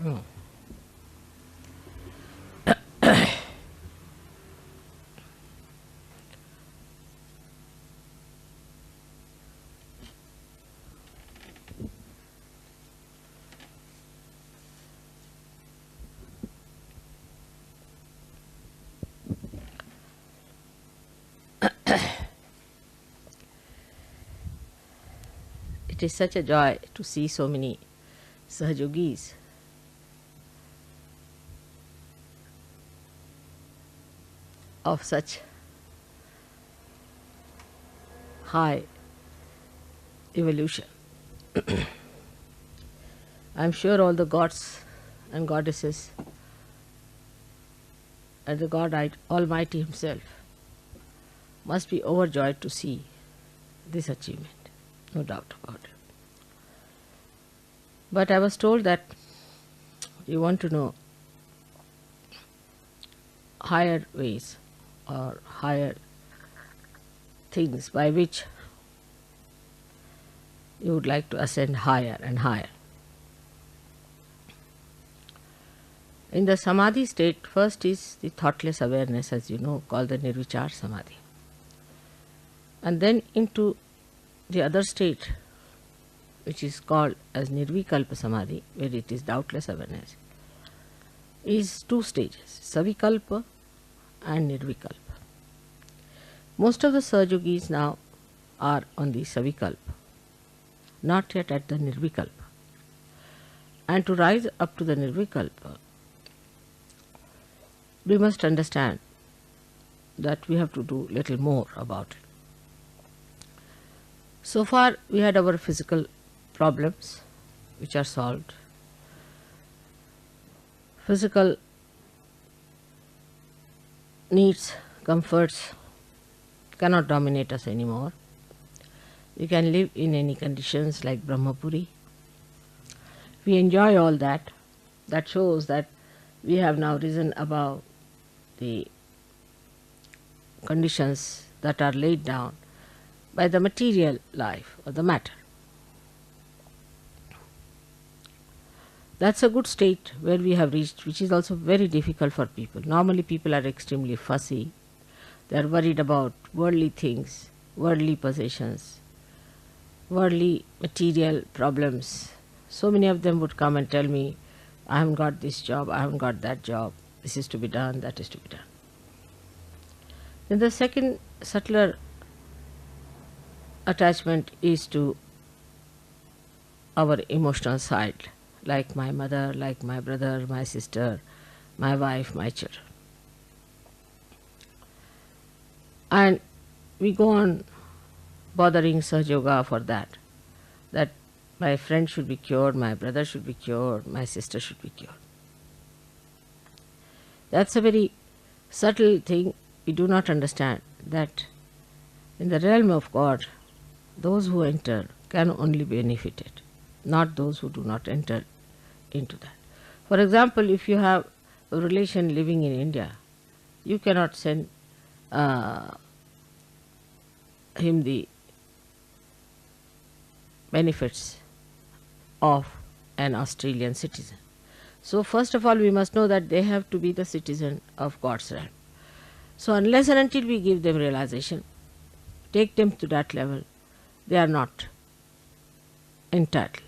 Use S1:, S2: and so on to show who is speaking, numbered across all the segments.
S1: Mm. It is such a joy to see so many Sahajogis of such high evolution. I am sure all the gods and goddesses and the God Almighty Himself must be overjoyed to see this achievement, no doubt about it. But I was told that you want to know higher ways or higher things by which you would like to ascend higher and higher. In the Samadhi state, first is the thoughtless awareness, as you know, called the Nirvichar Samadhi. And then into the other state, which is called as Nirvikalp Samadhi, where it is doubtless awareness, is two stages, Savikalpa and Nirvikalpa. Most of the Sahajogis now are on the Savikalpa, not yet at the Nirvikalpa. And to rise up to the Nirvikalpa, we must understand that we have to do little more about it. So far we had our physical problems which are solved. Physical needs, comforts cannot dominate us anymore. We can live in any conditions like Brahmapuri. We enjoy all that. That shows that we have now risen above the conditions that are laid down by the material life or the matter. That's a good state where we have reached, which is also very difficult for people. Normally people are extremely fussy. They are worried about worldly things, worldly possessions, worldly material problems. So many of them would come and tell me, I haven't got this job, I haven't got that job, this is to be done, that is to be done. Then the second subtler attachment is to our emotional side, like my mother, like my brother, my sister, my wife, my children. And we go on bothering Sahaja Yoga for that my friend should be cured, my brother should be cured, my sister should be cured. That's a very subtle thing. We do not understand that in the realm of God, those who enter can only be benefited, not those who do not enter into that. For example, if you have a relation living in India, you cannot send him the benefits of an Australian citizen. So first of all, we must know that they have to be the citizen of God's realm. So unless and until we give them realization, take them to that level, they are not entitled.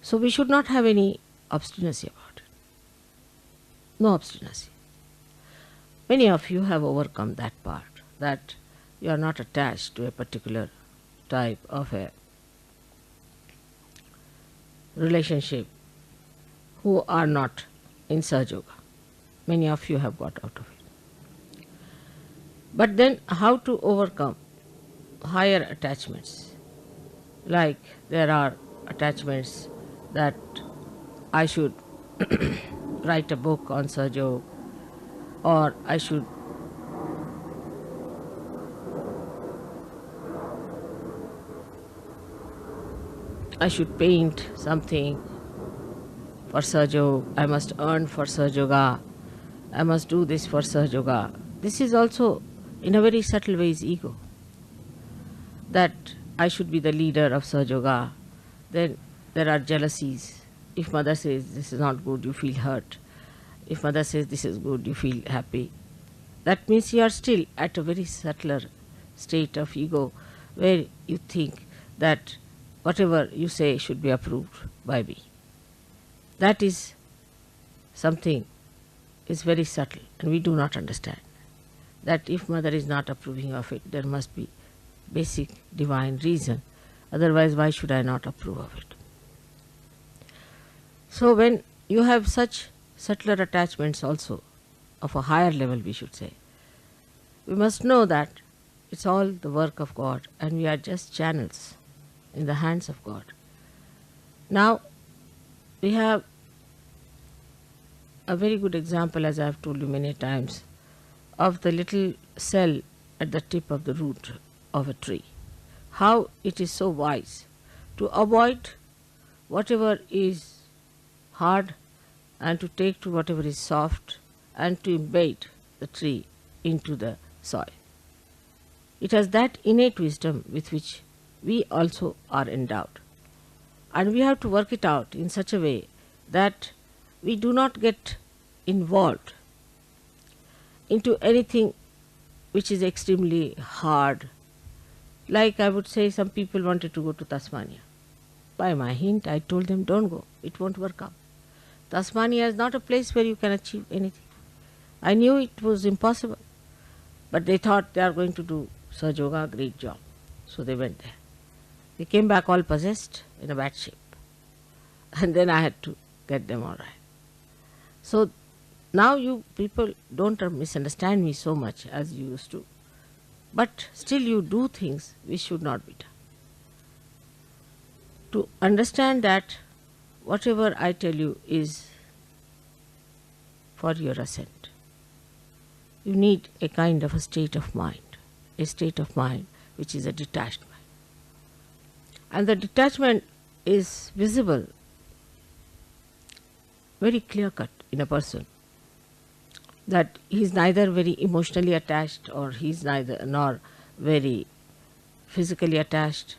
S1: So we should not have any obstinacy about it. No obstinacy. Many of you have overcome that part, that you are not attached to a particular type of a relationship who are not in Sahaja Yoga. Many of you have got out of it. But then how to overcome higher attachments? Like there are attachments that I should write a book on Sahaja Yoga, or I should paint something for Sahaja Yoga, I must earn for Sahaja Yoga, I must do this for Sahaja Yoga. This is also in a very subtle way is ego. That I should be the leader of Sahaja Yoga. Then there are jealousies If mother says this is not good, you feel hurt. If mother says this is good, you feel happy. That means you are still at a very subtler state of ego where you think that whatever you say should be approved by me. That is something is very subtle and we do not understand. That if mother is not approving of it, there must be basic divine reason. Otherwise, why should I not approve of it? So when you have such subtler attachments also, of a higher level we should say, we must know that it's all the work of God and we are just channels in the hands of God. Now, we have a very good example, as I have told you many times, of the little cell at the tip of the root of a tree. How it is so wise to avoid whatever is hard and to take to whatever is soft and to embed the tree into the soil. It has that innate wisdom with which we also are endowed. And we have to work it out in such a way that we do not get involved into anything which is extremely hard. Like I would say, some people wanted to go to Tasmania. By my hint, I told them, don't go, it won't work out. Tasmania is not a place where you can achieve anything. I knew it was impossible, but they thought they are going to do Sahaja Yoga, great job. So they went there. They came back all possessed, in a bad shape. And then I had to get them all right. So now you people don't misunderstand me so much as you used to. But still you do things which should not be done. To understand that whatever I tell you is for your ascent, you need a kind of a state of mind which is a detached mind. And the detachment is visible, very clear cut in a person, that he is neither very emotionally attached or he is neither nor very physically attached,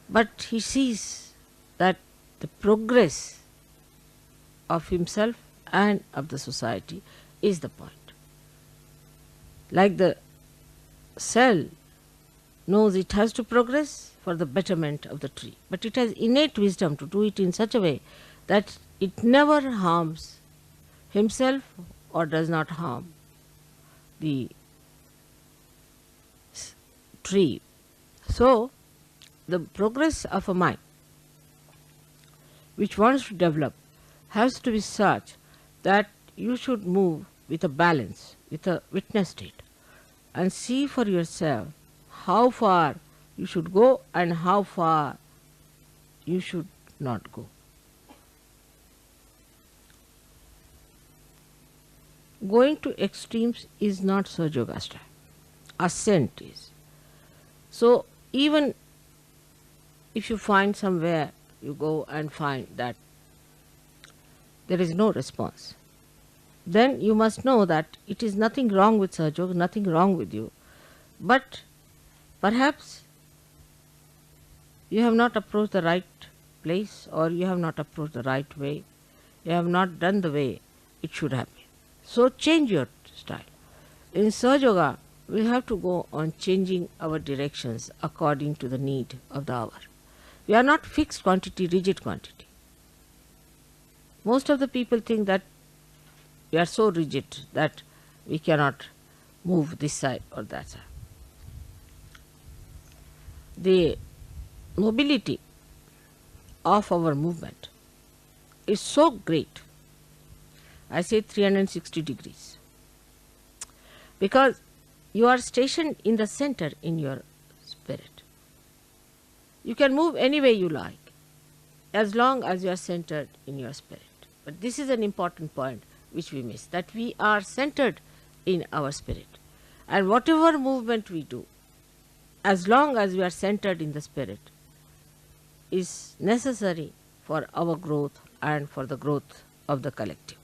S1: but he sees that the progress of himself and of the society is the point. Like the cell knows it has to progress for the betterment of the tree, but it has innate wisdom to do it in such a way that it never harms himself or does not harm the tree. So, the progress of a mind which wants to develop has to be such that you should move with a balance, with a witness state, and see for yourself how far you should go and how far you should not go. Going to extremes is not Sahaja Yoga style. Ascent is. So even if you find somewhere, you go and find that there is no response, then you must know that it is nothing wrong with Sahaja Yoga, nothing wrong with you. But perhaps you have not approached the right place, or you have not approached the right way. You have not done the way it should have been. So change your style. In Sahaja Yoga, we have to go on changing our directions according to the need of the hour. We are not fixed quantity, rigid quantity. Most of the people think that we are so rigid that we cannot move this side or that side. The mobility of our movement is so great, I say 360 degrees, because you are stationed in the center in your spirit. You can move any way you like as long as you are centered in your spirit. But this is an important point which we miss, that we are centered in our spirit. And whatever movement we do, as long as we are centered in the spirit, is necessary for our growth and for the growth of the collective.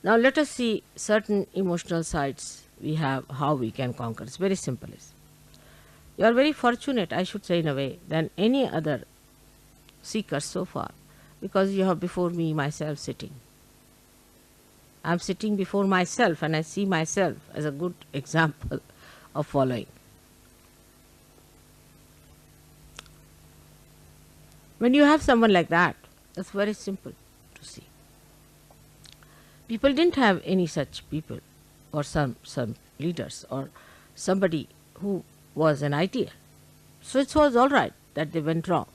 S1: Now let us see certain emotional sides we have, how we can conquer. It's very simple. You are very fortunate, I should say in a way, than any other seekers so far, because you have before me myself sitting. I am sitting before myself and I see myself as a good example of following. When you have someone like that, that's very simple to see. People didn't have any such people, or some leaders, or somebody who was an ideal. So it was all right that they went wrong.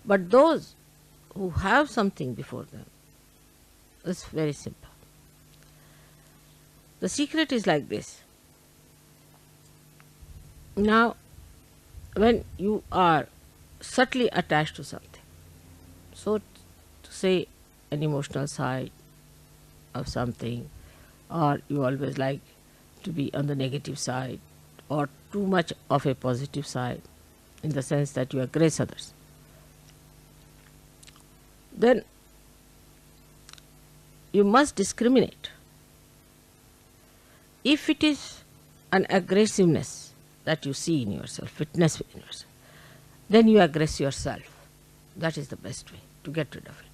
S1: But those who have something before them, it's very simple. The secret is like this. Now, when you are subtly attached to something, so to say an emotional side of something, or you always like to be on the negative side, or too much of a positive side, in the sense that you aggress others, then you must discriminate. If it is an aggressiveness that you see in yourself, witness in yourself, then you aggress yourself. That is the best way to get rid of it.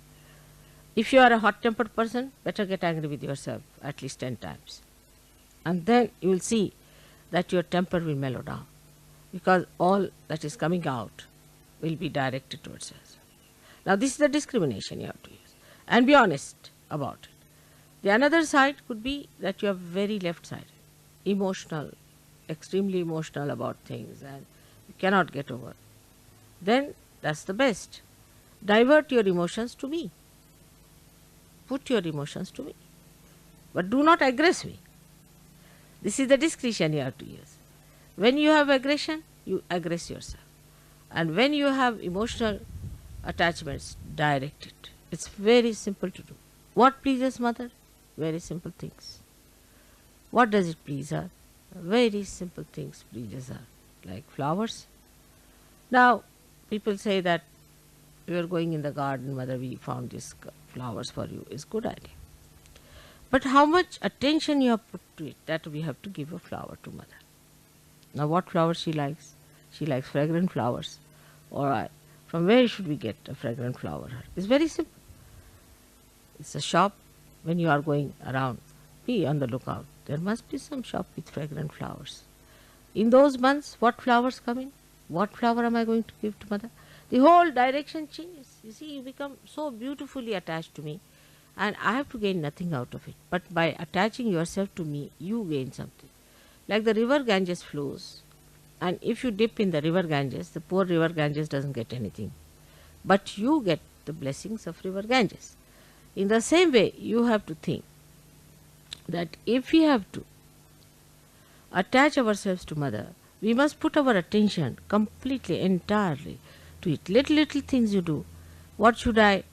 S1: If you are a hot-tempered person, better get angry with yourself at least 10 times. And then you will see that your temper will mellow down, because all that is coming out will be directed towards yourself. Now this is the discrimination you have to use, and be honest about it. The another side could be that you are very left-sided, emotional, extremely emotional about things, and you cannot get over. Then that's the best. Divert your emotions to me. Put your emotions to me. But do not aggress me. This is the discretion you have to use. When you have aggression, you aggress yourself. And when you have emotional attachments, direct it. It's very simple to do. What pleases mother? Very simple things. What does it please her? Very simple things pleases her, like flowers. Now, people say that we are going in the garden, mother, we found these flowers for you. It's a good idea. But how much attention you have put to it, that we have to give a flower to mother. Now, what flowers she likes? She likes fragrant flowers. All right. From where should we get a fragrant flower? It's very simple. It's a shop. When you are going around, be on the lookout. There must be some shop with fragrant flowers. In those months, what flowers come in? What flower am I going to give to mother? The whole direction changes. You see, you become so beautifully attached to me, and I have to gain nothing out of it. But by attaching yourself to me, you gain something. Like the river Ganges flows, and if you dip in the river Ganges, the poor river Ganges doesn't get anything. But you get the blessings of river Ganges. In the same way, you have to think that if we have to attach ourselves to mother, we must put our attention completely, entirely to it. Little things you do. What should I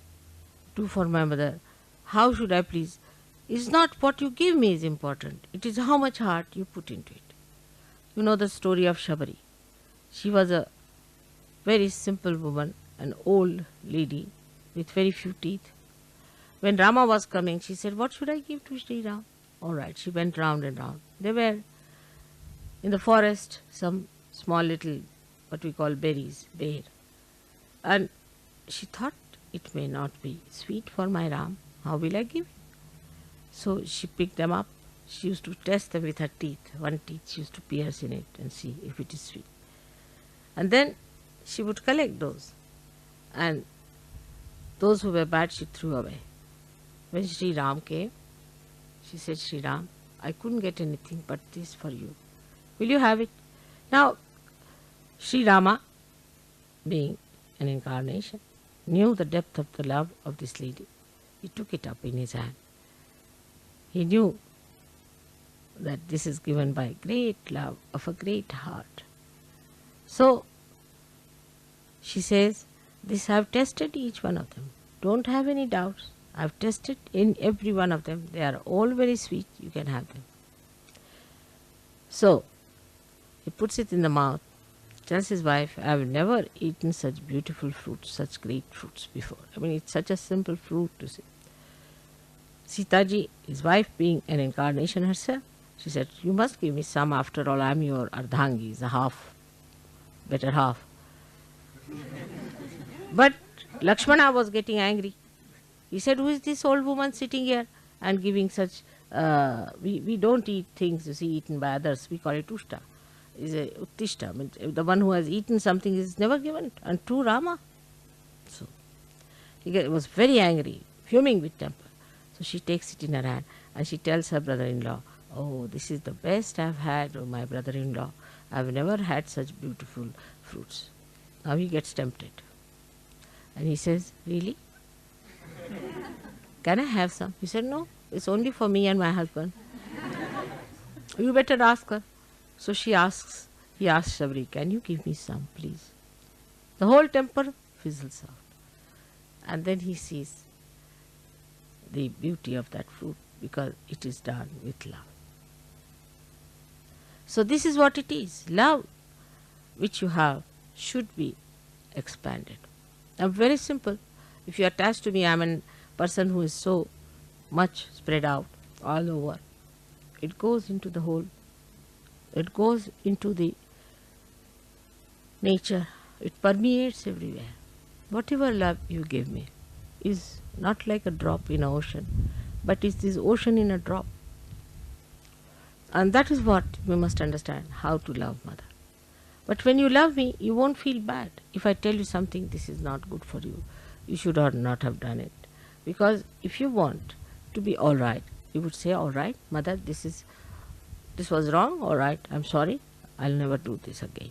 S1: do for my mother? How should I please? It's not what you give me is important. It is how much heart you put into it. You know the story of Shabari. She was a very simple woman, an old lady with very few teeth. When Rama was coming, she said, what should I give to Sri Ram? All right, she went round and round. They were in the forest, some small little, what we call berries, bear. And she thought, it may not be sweet for my Ram. How will I give it? So she picked them up. She used to test them with her teeth. One teeth she used to pierce in it and see if it is sweet. And then she would collect those. And those who were bad, she threw away. When Sri Ram came, she said, Sri Ram, I couldn't get anything but this for you. Will you have it? Now, Sri Rama, being an incarnation, knew the depth of the love of this lady. He took it up in his hand. He knew that this is given by great love of a great heart. So, she says, this I have tested each one of them. Don't have any doubts. I have tested in every one of them. They are all very sweet. You can have them. So, he puts it in the mouth, tells his wife, I have never eaten such beautiful fruits, such great fruits before. I mean, it's such a simple fruit to see. Sitaji, his wife being an incarnation herself, she said, you must give me some, after all I am your Ardhangi, the half, better half. But Lakshmana was getting angry. He said, who is this old woman sitting here and giving such, we don't eat things, you see, eaten by others. We call it ushta. Is a uttishta. I mean, the one who has eaten something is never given unto Rama. So he was very angry, fuming with temper. So she takes it in her hand and she tells her brother-in-law, oh, this is the best I've had, oh, my brother-in-law. I've never had such beautiful fruits. Now he gets tempted. And he says, really? Can I have some? He said, no, it's only for me and my husband. You better ask her. So he asks Sabri, can you give me some, please? The whole temper fizzles out. And then he sees the beauty of that fruit because it is done with love. So this is what it is. Love which you have should be expanded. Now very simple. If you are attached to me, I am a person who is so much spread out all over. It goes into the whole. It goes into the nature. It permeates everywhere. Whatever love you give me is not like a drop in an ocean, but it's this ocean in a drop. And that is what we must understand, how to love Mother. But when you love me, you won't feel bad. If I tell you something, this is not good for you, you should not have done it. Because if you want to be all right, you would say, all right, Mother, this was wrong, all right, I'm sorry, I'll never do this again.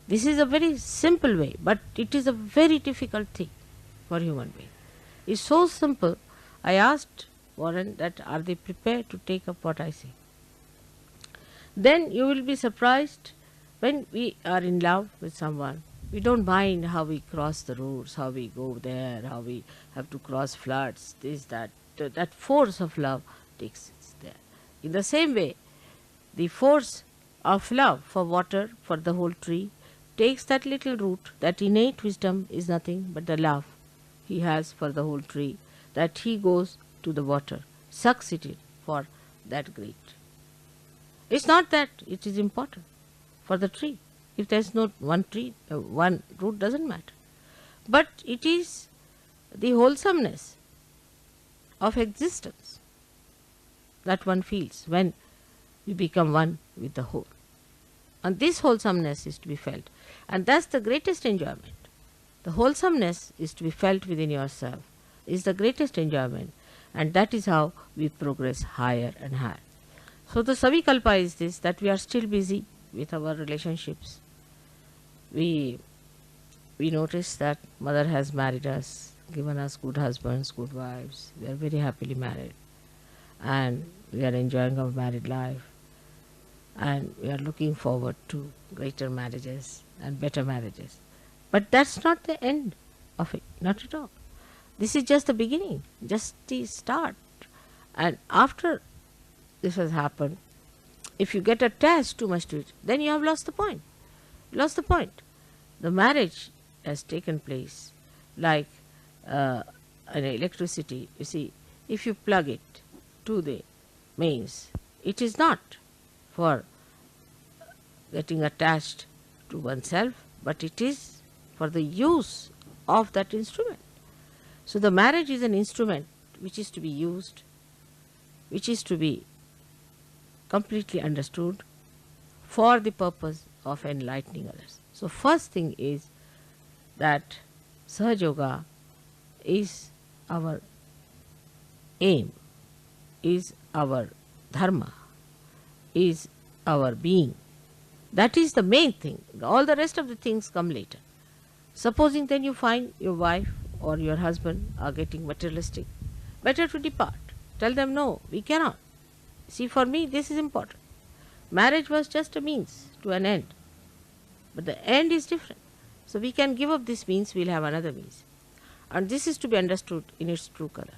S1: This is a very simple way, but it is a very difficult thing for human being. It's so simple. I asked Warren that are they prepared to take up what I say. Then you will be surprised when we are in love with someone. We don't mind how we cross the roads, how we go there, how we have to cross floods, this, that. That force of love takes us there. In the same way, the force of love for water, for the whole tree, takes that little root. That innate wisdom is nothing but the love he has for the whole tree, that he goes to the water, sucks it in for that great. It's not that it is important for the tree. If there is no one tree, one root doesn't matter. But it is the wholesomeness of existence that one feels when we become one with the whole. And this wholesomeness is to be felt. And that's the greatest enjoyment. The wholesomeness is to be felt within yourself, is the greatest enjoyment. And that is how we progress higher and higher. So the Savikalpa is this, that we are still busy with our relationships. We notice that Mother has married us, given us good husbands, good wives. We are very happily married. And we are enjoying our married life. And we are looking forward to greater marriages and better marriages. But that's not the end of it, not at all. This is just the beginning, just the start. And after this has happened, if you get attached too much to it, then you have lost the point. Lost the point. The marriage has taken place like an electricity. You see, if you plug it to the mains, it is not for getting attached to oneself, but it is for the use of that instrument. So the marriage is an instrument which is to be used, which is to be completely understood for the purpose of enlightening others. So first thing is that Sahaja Yoga is our aim, is our dharma, is our being. That is the main thing. All the rest of the things come later. Supposing then you find your wife or your husband are getting materialistic, better to depart. Tell them, no, we cannot. See, for me, this is important. Marriage was just a means to an end. But the end is different. So we can give up this means, we'll have another means. And this is to be understood in its true color.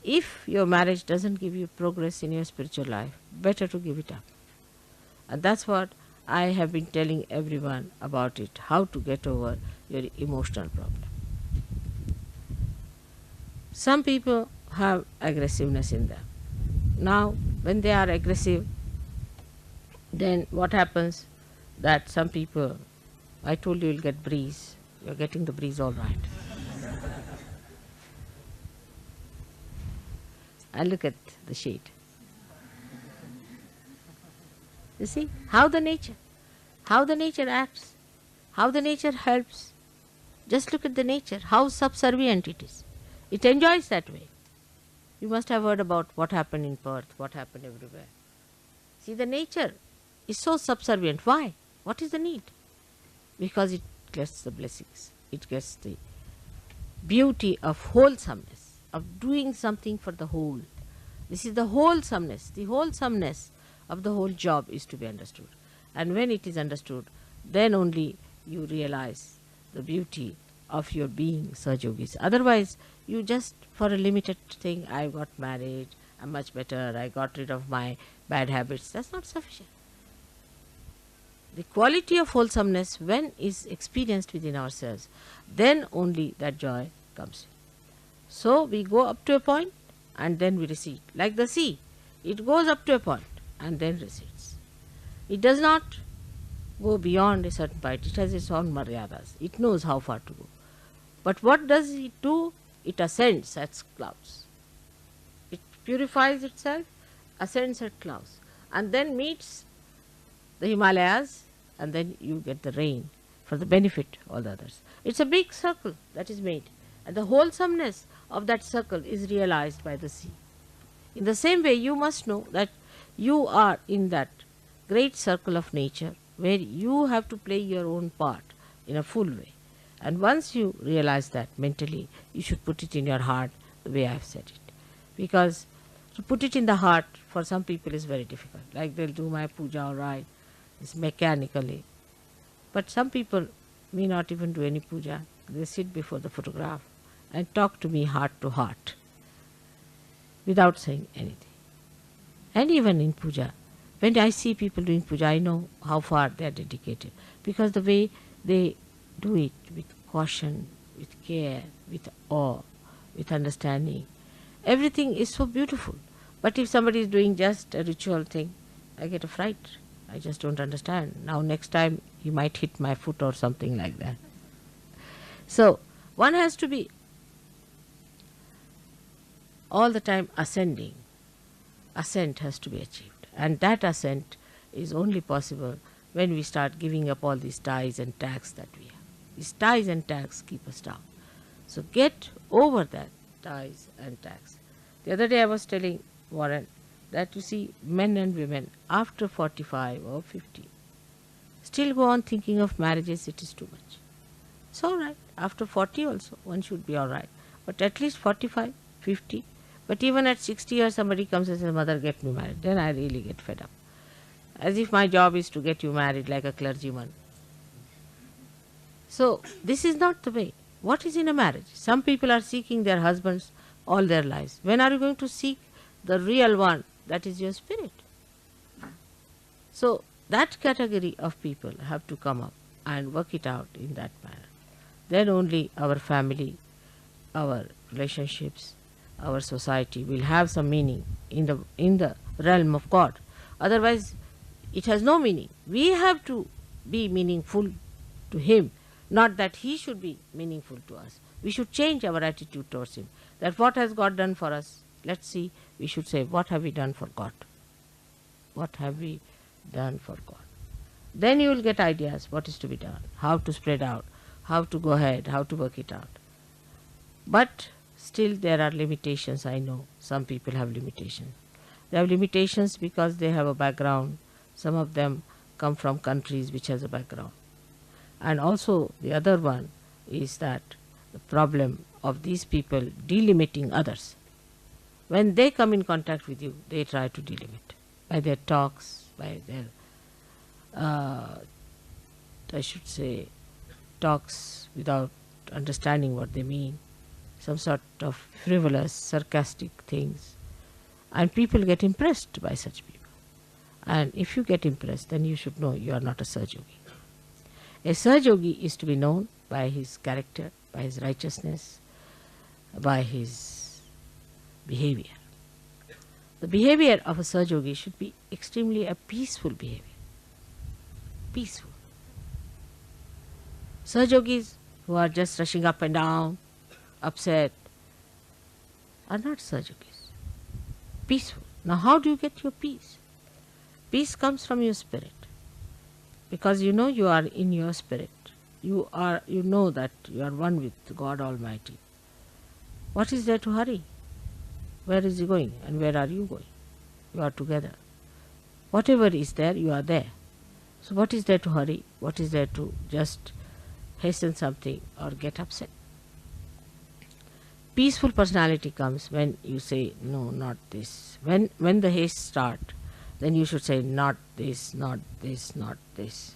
S1: If your marriage doesn't give you progress in your spiritual life, better to give it up. And that's what I have been telling everyone about it, how to get over your emotional problem. Some people have aggressiveness in them. Now, when they are aggressive, then what happens? That some people, I told you you'll get breeze. You're getting the breeze all right. and look at the shade. You see how the nature acts, how the nature helps. Just look at the nature, how subservient it is. It enjoys that way. You must have heard about what happened in Perth, what happened everywhere. See, the nature is so subservient. Why? What is the need? Because it gets the blessings. It gets the beauty of wholesomeness, of doing something for the whole. This is the wholesomeness. The wholesomeness of the whole job is to be understood. And when it is understood, then only you realize the beauty of your being, Sahaja Yogis. Otherwise, you just, for a limited thing, I got married, I'm much better, I got rid of my bad habits. That's not sufficient. The quality of wholesomeness, when is experienced within ourselves, then only that joy comes. So we go up to a point and then we recede. Like the sea, it goes up to a point and then recedes. It does not go beyond a certain point. It has its own maryadas. It knows how far to go. But what does it do? It ascends at clouds. It purifies itself, ascends at clouds, and then meets the Himalayas, and then you get the rain for the benefit of all the others. It's a big circle that is made, and the wholesomeness of that circle is realized by the sea. In the same way, you must know that you are in that great circle of nature where you have to play your own part in a full way. And once you realize that mentally, you should put it in your heart the way I have said it. Because to put it in the heart for some people is very difficult. Like they'll do my puja all right, it's mechanically. But some people may not even do any puja. They sit before the photograph and talk to me heart to heart without saying anything. And even in puja, when I see people doing puja, I know how far they are dedicated, because the way they do it with caution, with care, with awe, with understanding, everything is so beautiful. But if somebody is doing just a ritual thing, I get a fright. I just don't understand. Now next time he might hit my foot or something like that. So one has to be all the time ascending. Ascent has to be achieved. And that ascent is only possible when we start giving up all these ties and tags that we have. These ties and tags keep us down. So get over that ties and tags. The other day I was telling Warren that you see men and women after 45 or 50 still go on thinking of marriages. It is too much. It's all right. After 40 also one should be all right. But at least 45, 50. But even at 60 years somebody comes and says, "Mother, get me married." Then I really get fed up. As if my job is to get you married like a clergyman. So this is not the way. What is in a marriage? Some people are seeking their husbands all their lives. When are you going to seek the real one? That is your spirit. So that category of people have to come up and work it out in that manner. Then only our family, our relationships, our society will have some meaning in the realm of God. Otherwise, it has no meaning. We have to be meaningful to Him, not that He should be meaningful to us. We should change our attitude towards Him. That what has God done for us? Let's see, we should say, what have we done for God? What have we done for God? Then you will get ideas what is to be done, how to spread out, how to go ahead, how to work it out. But still there are limitations. I know some people have limitations. They have limitations because they have a background. Some of them come from countries which has a background. And also the other one is that the problem of these people delimiting others. When they come in contact with you, they try to delimit by their talks, by their, I should say, talks without understanding what they mean, some sort of frivolous, sarcastic things. And people get impressed by such people. And if you get impressed, then you should know you are not a Sahaja Yogi. A Sahaja Yogi is to be known by his character, by his righteousness, by his behavior. The behavior of a Sahaja Yogi should be extremely a peaceful behavior. Peaceful. Sahaja Yogis who are just rushing up and down, upset, are not Sahaja Yogis. peaceful. Now how do you get your peace? Peace comes from your spirit. Because you know you are in your spirit. You know that you are one with God Almighty. What is there to hurry? Where is he going and where are you going? You are together. Whatever is there, you are there. So what is there to hurry? What is there to just hasten something or get upset? Peaceful personality comes when you say, no, not this. When the haste starts, then you should say, not this, not this, not this.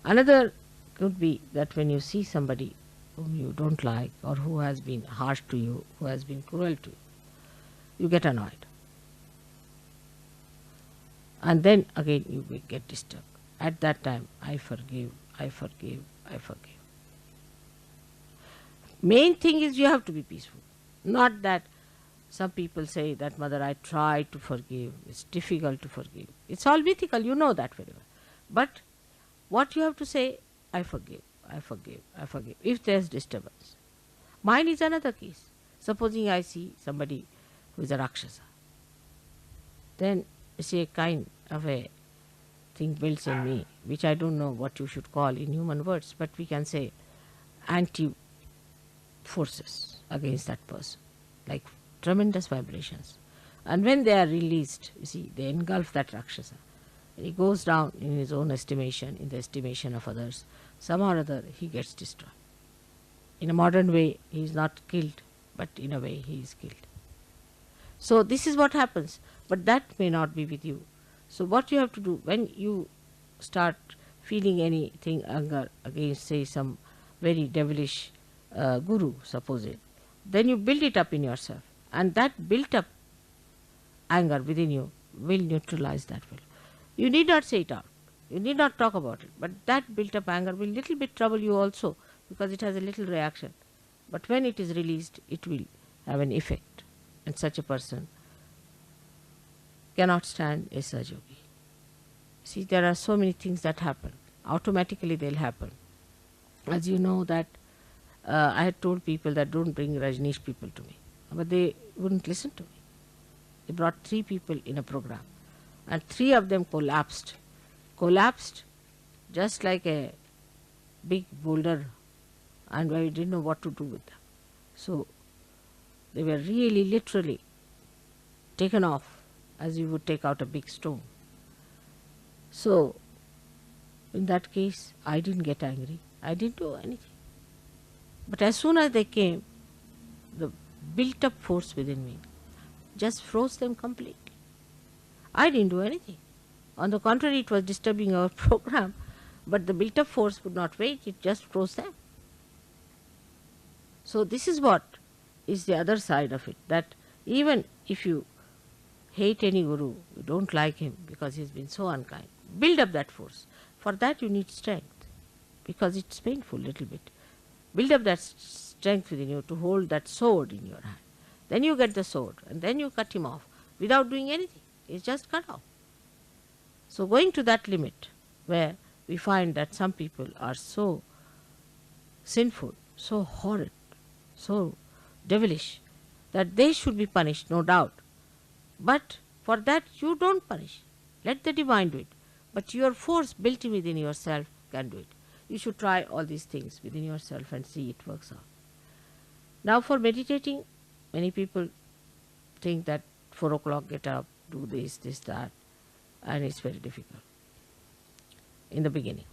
S1: Another could be that when you see somebody whom you don't like or who has been harsh to you, who has been cruel to you, you get annoyed. And then again you will get disturbed. At that time, I forgive, I forgive, I forgive. Main thing is you have to be peaceful. Not that some people say that, Mother, I try to forgive. It's difficult to forgive. It's all mythical, you know that very well. But what you have to say, I forgive, I forgive, I forgive, if there's disturbance. Mine is another case. Supposing I see somebody who is a Rakshasa, then you see a kind of a thing builds in me, which I don't know what you should call in human words, but we can say anti-forces against that person, like tremendous vibrations. And when they are released, you see, they engulf that Rakshasa. He goes down in his own estimation, in the estimation of others. Somehow or other, he gets destroyed. In a modern way, he is not killed, but in a way, he is killed. So this is what happens, but that may not be with you. So what you have to do, when you start feeling anything, anger against, say, some very devilish guru, suppose it, then you build it up in yourself, and that built up anger within you will neutralize that will. You need not say it out, you need not talk about it, but that built up anger will little bit trouble you also, because it has a little reaction. But when it is released, it will have an effect, and such a person cannot stand a Sahaja Yogi. See, there are so many things that happen. Automatically they'll happen. As you know that I had told people that don't bring Rajneesh people to me, but they wouldn't listen to me. They brought 3 people in a program, and 3 of them collapsed just like a big boulder, and I didn't know what to do with them. So they were really literally taken off as you would take out a big stone. So in that case, I didn't get angry. I didn't do anything. But as soon as they came, the built up force within me just froze them completely. I didn't do anything. On the contrary, it was disturbing our program, but the built up force would not wait, it just froze them. So this is what is the other side of it, that even if you hate any guru, you don't like him because he has been so unkind, build up that force. For that you need strength, because it's painful little bit. Build up that strength within you to hold that sword in your hand. Then you get the sword and then you cut him off without doing anything. It's just cut off. So going to that limit where we find that some people are so sinful, so horrid, so devilish, that they should be punished, no doubt. But for that you don't punish. Let the divine do it. But your force built within yourself can do it. You should try all these things within yourself and see it works out. Now for meditating, many people think that 4 o'clock get up, do this, that, and it's very difficult in the beginning.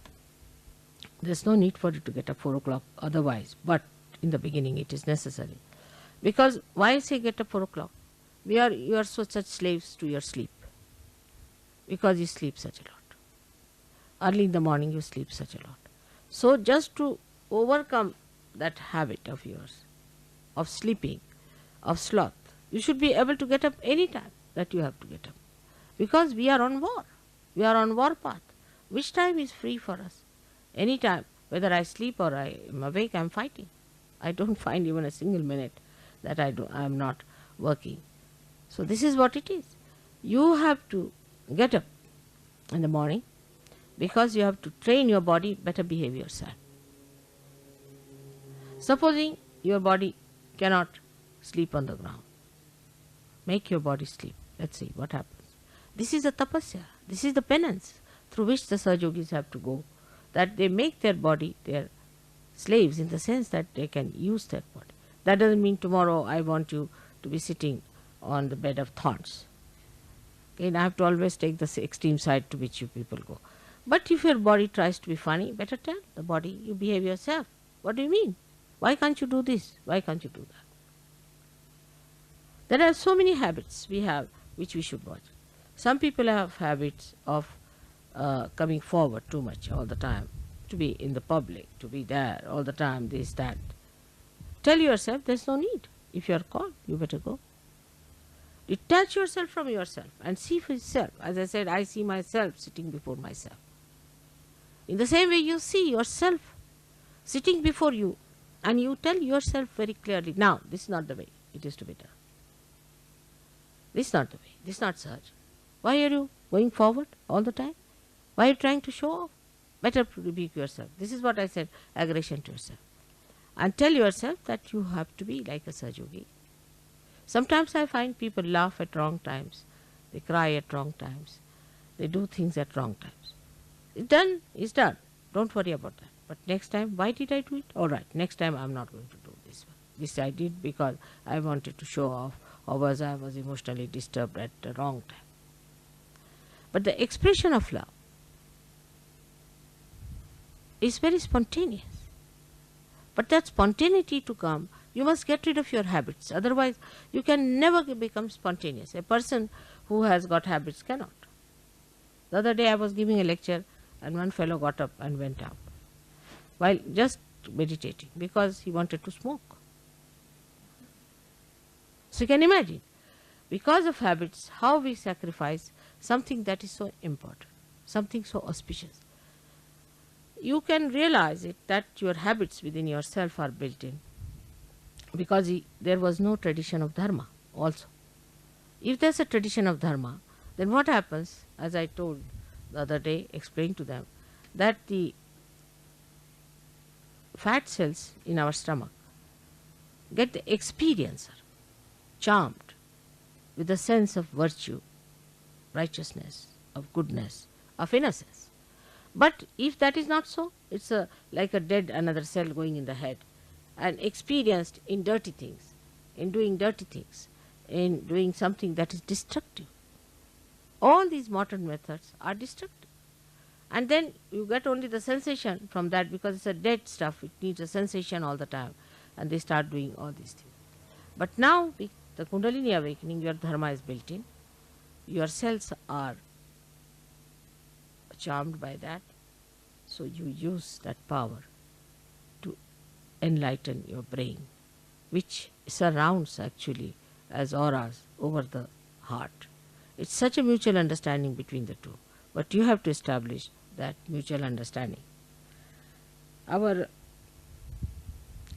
S1: There's no need for you to get up 4 o'clock otherwise, but in the beginning it is necessary. Because why say get up 4 o'clock? You are such slaves to your sleep, because you sleep such a lot. Early in the morning you sleep such a lot. So just to overcome that habit of yours, of sleeping, of sloth, you should be able to get up any time that you have to get up. Because we are on war. We are on war path. Which time is free for us? Any time. Whether I sleep or I am awake, I am fighting. I don't find even a single minute that I am not working. So this is what it is. You have to get up in the morning, because you have to train your body, better behave yourself. Supposing your body cannot sleep on the ground, Make your body sleep. Let's see what happens. This is the tapasya. This is the penance through which the Sahaja Yogis have to go. That they make their body their slaves in the sense that they can use their body. That doesn't mean tomorrow I want you to be sitting on the bed of thorns. Again, I have to always take the extreme side to which you people go. But if your body tries to be funny, better tell the body, you behave yourself. What do you mean? Why can't you do this? Why can't you do that? There are so many habits we have which we should watch. Some people have habits of coming forward too much all the time, to be in the public, to be there all the time, this, that. Tell yourself there's no need. If you are called, you better go. Detach yourself from yourself and see for yourself. As I said, I see myself sitting before myself. In the same way, you see yourself sitting before you and you tell yourself very clearly, now, this is not the way it is to be done. This is not the way. This is not Sahaja. Why are you going forward all the time? Why are you trying to show off? Better rebuke yourself. This is what I said, aggression to yourself. And tell yourself that you have to be like a Sahaja Yogi. Sometimes I find people laugh at wrong times. They cry at wrong times. They do things at wrong times. It's done, it's done. Don't worry about that. But next time, why did I do it? All right, next time I'm not going to do this one. This I did because I wanted to show off, or was I was emotionally disturbed at the wrong time. But the expression of love is very spontaneous. But that spontaneity to come, you must get rid of your habits. Otherwise, you can never become spontaneous. A person who has got habits cannot. The other day I was giving a lecture and one fellow got up and went out while just meditating because he wanted to smoke. So you can imagine, because of habits, how we sacrifice something that is so important, something so auspicious. You can realize it that your habits within yourself are built in because there was no tradition of dharma also. If there's a tradition of dharma, then what happens, as I told the other day, explained to them, that the fat cells in our stomach get the experiencer, charmed with the sense of virtue, righteousness, of goodness, of innocence. But if that is not so, it's like a dead another cell going in the head and experienced in dirty things, in doing dirty things, in doing something that is destructive. All these modern methods are destructive. And then you get only the sensation from that because it's a dead stuff. It needs a sensation all the time. And they start doing all these things. But now, with the Kundalini awakening, your dharma is built in. Your cells are charmed by that. So you use that power to enlighten your brain, which surrounds actually as auras over the heart. It's such a mutual understanding between the two. But you have to establish that mutual understanding. Our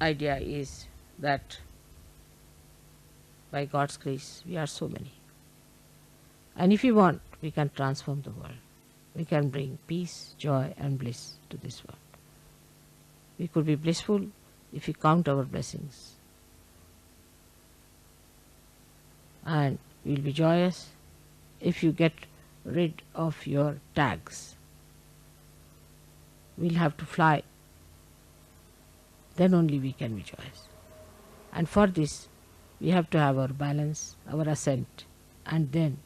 S1: idea is that by God's grace, we are so many. And if we want, we can transform the world. We can bring peace, joy and bliss to this world. We could be blissful if we count our blessings. And we'll be joyous if you get rid of your tags. We'll have to fly. Then only we can be joyous. And for this, we have to have our balance, our ascent, and then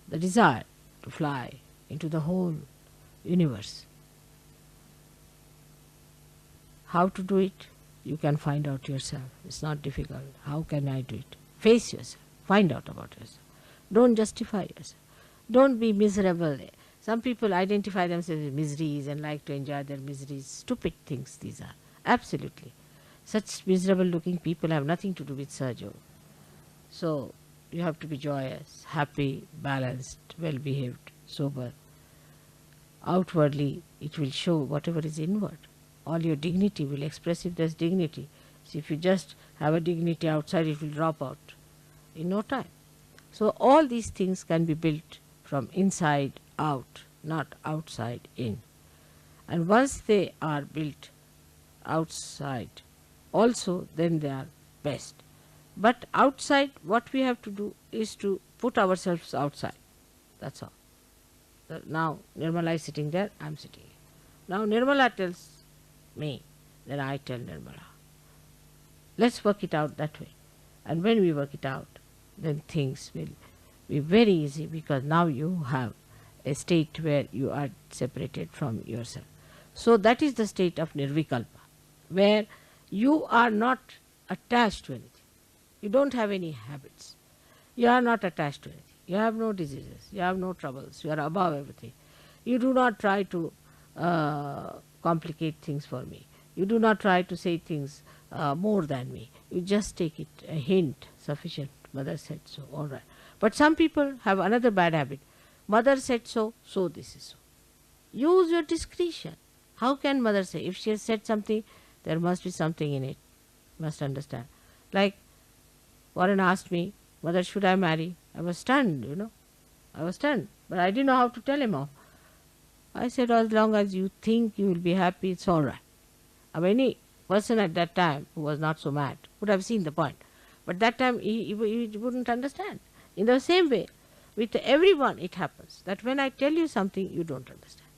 S1: the desire to fly into the whole universe. How to do it? You can find out yourself. It's not difficult. How can I do it? Face yourself. Find out about yourself. Don't justify yourself. Don't be miserable. Some people identify themselves with miseries and like to enjoy their miseries. Stupid things these are. Absolutely. Such miserable looking people have nothing to do with Sahaja. So you have to be joyous, happy, balanced, well behaved, sober. Outwardly it will show whatever is inward. All your dignity will express if there's dignity. So if you just have a dignity outside, it will drop out in no time. So all these things can be built from inside out, not outside in. And once they are built outside also, then they are best. But outside, what we have to do is to put ourselves outside. That's all. Now Nirmala is sitting there, I am sitting here. Now Nirmala tells me, then I tell Nirmala. Let's work it out that way. And when we work it out, then things will be very easy, because now you have a state where you are separated from yourself. So that is the state of Nirvikalpa, where you are not attached to anything. You don't have any habits. You are not attached to anything. You have no diseases. You have no troubles. You are above everything. You do not try to complicate things for me. You do not try to say things more than me. You just take it a hint, sufficient. Mother said so, all right. But some people have another bad habit. Mother said so, so this is so. Use your discretion. How can mother say? If she has said something, there must be something in it. Must understand. Like Warren asked me, Mother, should I marry? I was stunned, I was stunned. But I didn't know how to tell him off. I said, as long as you think you will be happy, it's all right. Any person at that time who was not so mad would have seen the point. But that time he wouldn't understand. In the same way, with everyone it happens that when I tell you something, you don't understand.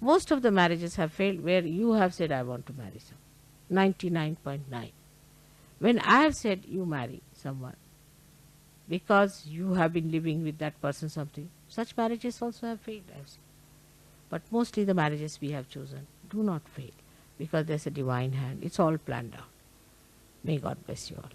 S1: Most of the marriages have failed where you have said, I want to marry someone. 99.9. When I have said, you marry someone, because you have been living with that person something, such marriages also have failed, I have seen. But mostly the marriages we have chosen do not fail, because there's a divine hand. It's all planned out. May God bless you all.